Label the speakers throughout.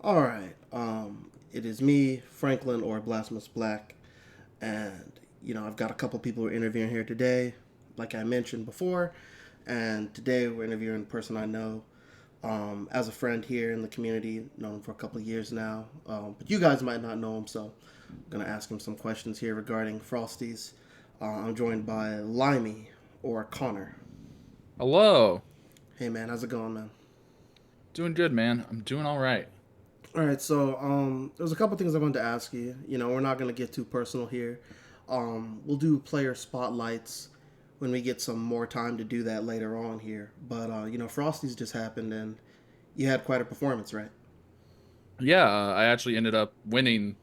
Speaker 1: All right. It is me, Franklin, or Blasphemous Black, and I've got a couple people who are interviewing here today, like I mentioned before, and today we're interviewing a person I know as a friend here in the community, known him for a couple of years now. But you guys might not know him, so I'm gonna ask him some questions here regarding Frosties. I'm joined by Limy or Connor.
Speaker 2: Hello.
Speaker 1: Hey man, how's it going, man?
Speaker 2: Doing good, man. I'm doing all right.
Speaker 1: All right, so there's a couple things I wanted to ask you. We're not going to get too personal here. We'll do player spotlights when we get some more time to do that later on here. But Frosty's just happened, and you had quite a performance, right?
Speaker 2: Yeah, I actually ended up winning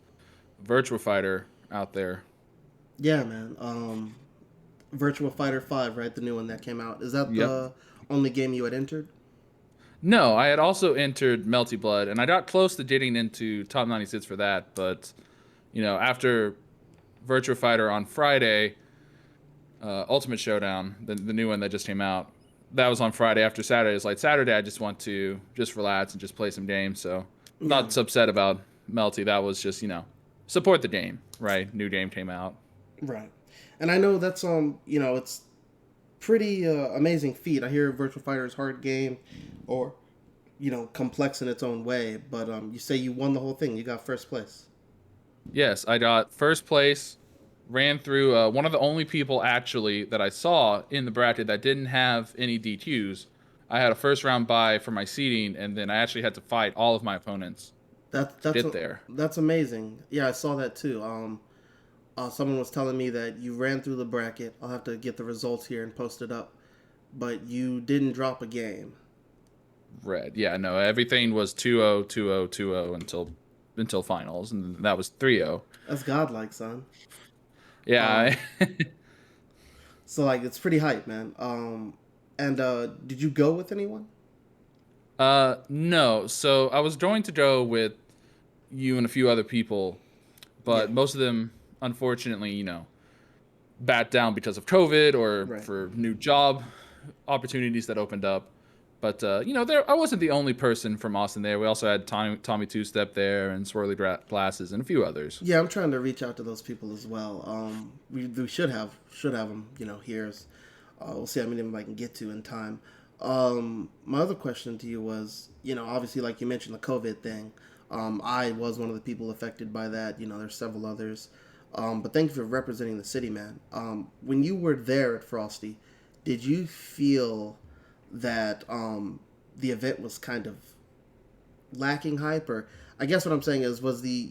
Speaker 2: Virtua Fighter out there.
Speaker 1: Yeah, man. Virtua Fighter V, right? The new one that came out. Is that
Speaker 2: Yep.
Speaker 1: the only game you had entered?
Speaker 2: No, I had also entered Melty Blood, and I got close to getting into Top 96 for that, but after Virtua Fighter on Friday, Ultimate Showdown, the new one that just came out, that was on Friday after Saturday. It's like Saturday, I just want to just relax and just play some games. So
Speaker 1: Yeah,
Speaker 2: not so upset about Melty. That was just support the game, right? New game came out.
Speaker 1: right. And I know that's it's pretty amazing feat. I hear Virtua Fighter is hard game, or complex in its own way. But you say you won the whole thing. You got first place.
Speaker 2: Yes, I got first place. Ran through one of the only people actually that I saw in the bracket that didn't have any DQs. I had a first round bye for my seeding, and then I actually had to fight all of my opponents
Speaker 1: That
Speaker 2: to
Speaker 1: that's
Speaker 2: get there.
Speaker 1: that's amazing. Yeah, I saw that too. Someone was telling me that you ran through the bracket. I'll have to get the results here and post it up. But you didn't drop a game.
Speaker 2: Red, yeah, no, everything was 2-0, 2-0, 2-0 until finals, and that was 3-0.
Speaker 1: That's godlike, son.
Speaker 2: Yeah,
Speaker 1: Um, so like it's pretty hype, man. And did you go with anyone?
Speaker 2: no. So I was going to go with you and a few other people,
Speaker 1: Yeah,
Speaker 2: but most of them, unfortunately, bat down because of COVID or
Speaker 1: right.
Speaker 2: for new job opportunities that opened up. But there I wasn't the only person from Austin there. We also had Tommy Two Step there and Glasses and a few others.
Speaker 1: Yeah, I'm trying to reach out to those people as well. We should have them, here. We'll see how many of them I can get to in time. My other question to you was, obviously, like you mentioned, the COVID thing. I was one of the people affected by that. There's several others. But thank you for representing the city, man. When you were there at Frosty, did you feel that the event was kind of lacking hype, or I guess what I'm saying is, was the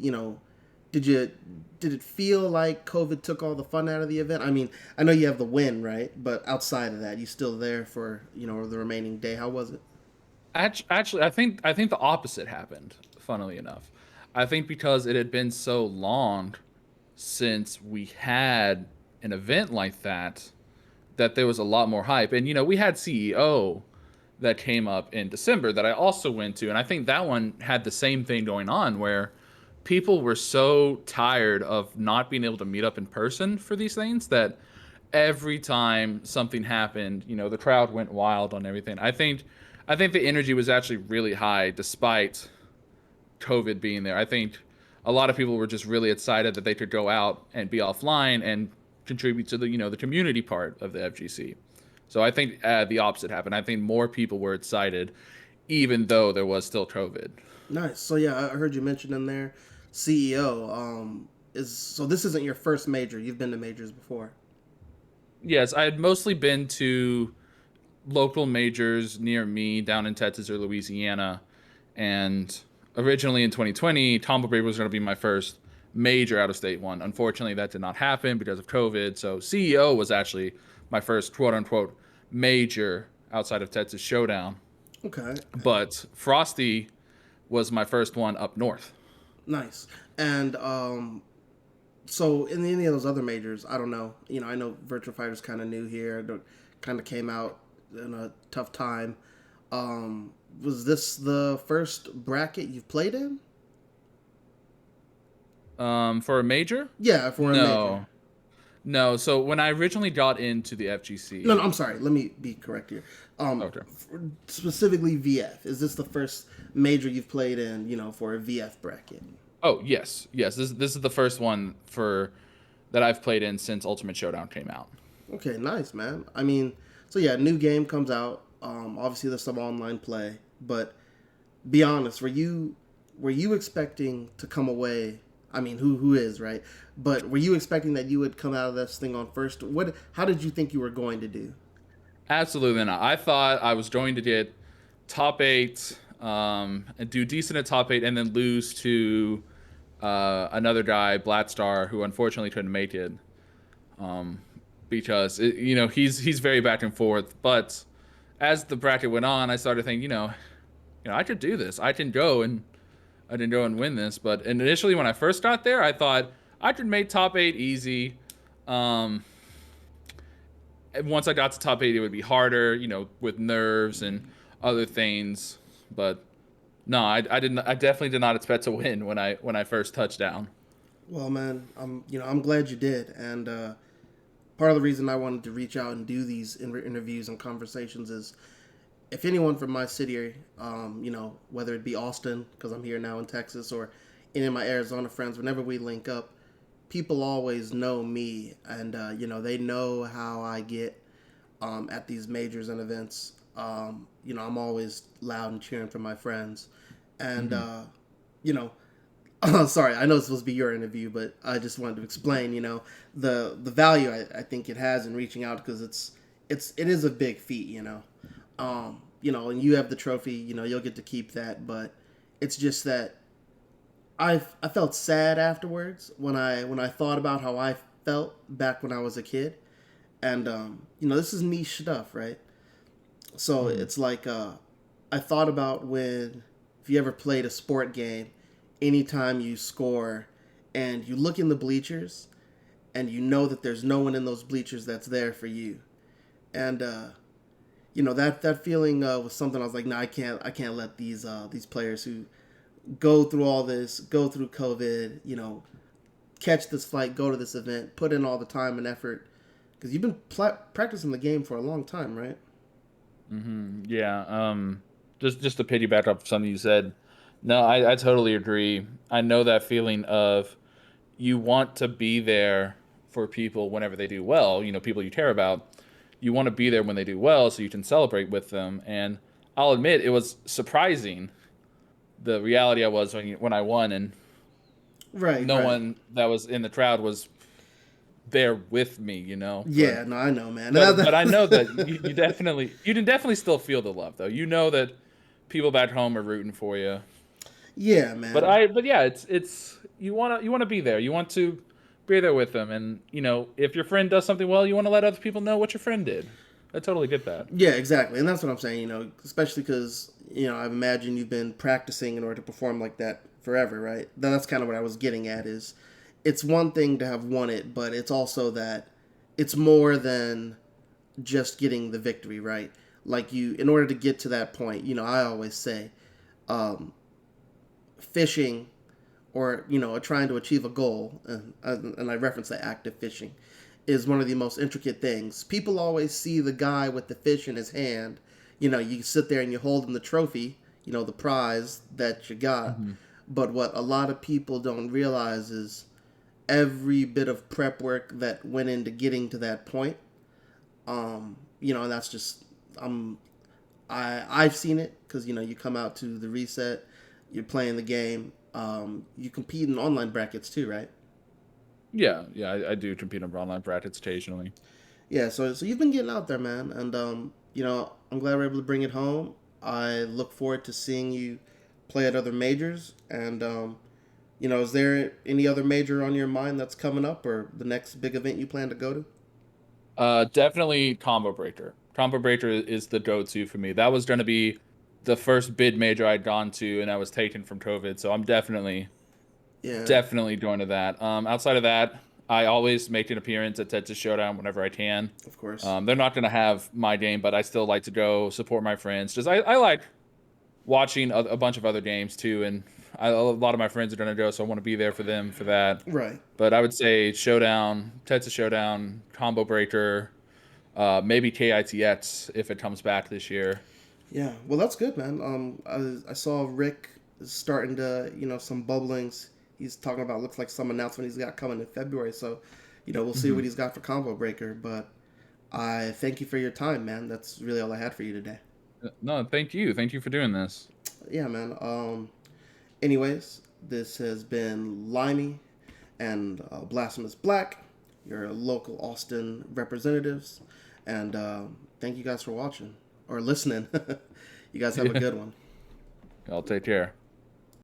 Speaker 1: did you did it feel like COVID took all the fun out of the event? I mean, I know you have the win, right? But outside of that, you still there for the remaining day. How was it?
Speaker 2: Actually, I think the opposite happened. Funnily enough, I think because it had been so long since we had an event like that there was a lot more hype. And we had CEO that came up in December that I also went to, and I think that one had the same thing going on where people were so tired of not being able to meet up in person for these things that every time something happened, the crowd went wild on everything. I think the energy was actually really high despite COVID being there. I think a lot of people were just really excited that they could go out and be offline and contribute to the community part of the FGC. So I think the opposite happened. I think more people were excited, even though there was still COVID.
Speaker 1: Nice. So yeah, I heard you mention in there, CEO. Is so this isn't your first major. You've been to majors before.
Speaker 2: Yes, I had mostly been to local majors near me down in Texas or Louisiana, and originally in 2020, Tombo Brave was going to be my first major out of state one. Unfortunately, that did not happen because of COVID. So CEO was actually my first quote unquote major outside of Texas Showdown.
Speaker 1: Okay.
Speaker 2: But Frosty was my first one up north.
Speaker 1: Nice. And so in any of those other majors, I don't know. I know Virtual Fighter's kind of new here. Kind of came out in a tough time. Was this the first bracket you've played in?
Speaker 2: For a major?
Speaker 1: Yeah, for a major.
Speaker 2: No. No, so when I originally got into the
Speaker 1: No,
Speaker 2: FGC,
Speaker 1: no, I'm sorry. Let me be correct here.
Speaker 2: okay.
Speaker 1: Specifically VF. Is this the first major you've played in, for a VF bracket?
Speaker 2: Oh yes, yes. This is the first one for that I've played in since Ultimate Showdown came out.
Speaker 1: Okay, nice, man. I mean, so yeah, new game comes out. Obviously there's some online play, but be honest, were you expecting to come away? I mean, who is, right? But were you expecting that you would come out of this thing on first? How did you think you were going to do?
Speaker 2: Absolutely not. I thought I was going to get top eight, and do decent at top eight, and then lose to another guy, Blackstar, who unfortunately couldn't make it. Um, because he's very back and forth. But as the bracket went on, I started thinking, I could do this. I can go and win this. But initially, when I first got there, I thought I could make top eight easy. Um, and once I got to top eight, it would be harder, with nerves and other things. But no, I didn't. I definitely did not expect to win when I first touched down.
Speaker 1: Well, man, I'm glad you did, and part of the reason I wanted to reach out and do these interviews and conversations is if anyone from my city, whether it be Austin, because I'm here now in Texas, or any of my Arizona friends, whenever we link up, people always know me, and they know how I get at these majors and events. I'm always loud and cheering for my friends, and
Speaker 2: Hmm.
Speaker 1: you know, sorry, I know it's supposed to be your interview, but I just wanted to explain, the value I think it has in reaching out because it is a big feat, and you have the trophy, you'll get to keep that, but it's just that I felt sad afterwards when I thought about how I felt back when I was a kid, and this is niche stuff, right? So
Speaker 2: Hmm.
Speaker 1: it's like I thought about when if you ever played a sport game, anytime you score and you look in the bleachers and you know that there's no one in those bleachers that's there for you, and that feeling was something I was like, no, I can't let these players who go through all this, go through COVID, catch this flight, go to this event, put in all the time and effort because you've been practicing the game for a long time, right?
Speaker 2: Hmm. Yeah. Just to piggyback off something you said. No, I totally agree. I know that feeling of you want to be there for people whenever they do well, people you care about. You want to be there when they do well so you can celebrate with them. And I'll admit it was surprising the reality I was when I won, and
Speaker 1: Right,
Speaker 2: no
Speaker 1: right.
Speaker 2: one that was in the crowd was there with me, But
Speaker 1: Yeah, no, I know, man.
Speaker 2: but I know that you can definitely still feel the love though. You know that people back home are rooting for you.
Speaker 1: Yeah, man.
Speaker 2: But yeah, it's you want to be there. You want to be there with them, and if your friend does something well, you want to let other people know what your friend did. I totally get that.
Speaker 1: Yeah, exactly, and that's what I'm saying. Especially because I imagine you've been practicing in order to perform like that forever, right? That's kind of what I was getting at. Is it's one thing to have won it, but it's also that it's more than just getting the victory, right? Like in order to get to that point, I always say, um, fishing or trying to achieve a goal, and I reference that active fishing, is one of the most intricate things. People always see the guy with the fish in his hand. You sit there and you hold him the trophy, the prize that you got.
Speaker 2: Hmm.
Speaker 1: But what a lot of people don't realize is every bit of prep work that went into getting to that point. And that's just I've seen it because you come out to the reset, you're playing the game. You compete in online brackets too, right?
Speaker 2: Yeah, yeah, I do compete in online brackets occasionally.
Speaker 1: Yeah, so you've been getting out there, man, and I'm glad we're able to bring it home. I look forward to seeing you play at other majors, and is there any other major on your mind that's coming up, or the next big event you plan to go to?
Speaker 2: Definitely Combo Breaker. Combo Breaker is the go-to for me. That was going to be the first bid major I'd gone to, and I was taken from COVID. So I'm
Speaker 1: Yeah,
Speaker 2: definitely going to that. Outside of that, I always make an appearance at Texas Showdown whenever I can.
Speaker 1: of course.
Speaker 2: They're not going to have my game, but I still like to go support my friends. Just I like watching a bunch of other games too, and a lot of my friends are gonna go, so I want to be there for them for that.
Speaker 1: Right.
Speaker 2: But I would say Showdown, Tetsu Showdown, Combo Breaker, maybe KITX if it comes back this year.
Speaker 1: Yeah. Well, that's good, man. I saw Rick is starting to, some bubblings. He's talking about looks like some announcement he's got coming in February. So, we'll see what he's got for Combo Breaker. But I thank you for your time, man. That's really all I had for you today.
Speaker 2: No, thank you. Thank you for doing this.
Speaker 1: Yeah, man. Anyways, this has been Limey and Blasphemous Blk, your local Austin representatives. And thank you guys for watching or listening. You guys have a good one.
Speaker 2: I'll take care.